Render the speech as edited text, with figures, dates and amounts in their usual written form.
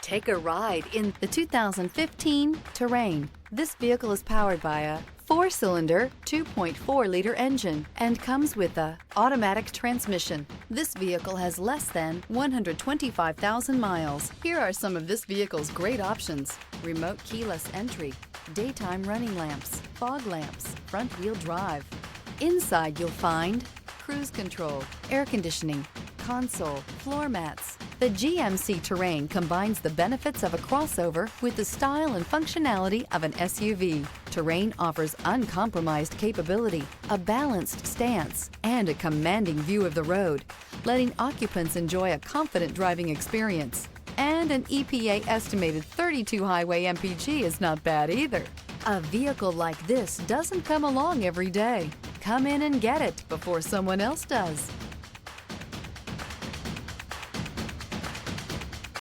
Take a ride in the 2015 Terrain. This vehicle is powered by a 4-cylinder, 2.4-liter engine and comes with a automatic transmission. This vehicle has less than 125,000 miles. Here are some of this vehicle's great options: remote keyless entry, daytime running lamps, fog lamps, front-wheel drive. Inside you'll find cruise control, air conditioning, console, floor mats. The GMC Terrain combines the benefits of a crossover with the style and functionality of an SUV. Terrain offers uncompromised capability, a balanced stance, and a commanding view of the road, letting occupants enjoy a confident driving experience. And an EPA estimated 32 highway MPG is not bad either. A vehicle like this doesn't come along every day. Come in and get it before someone else does.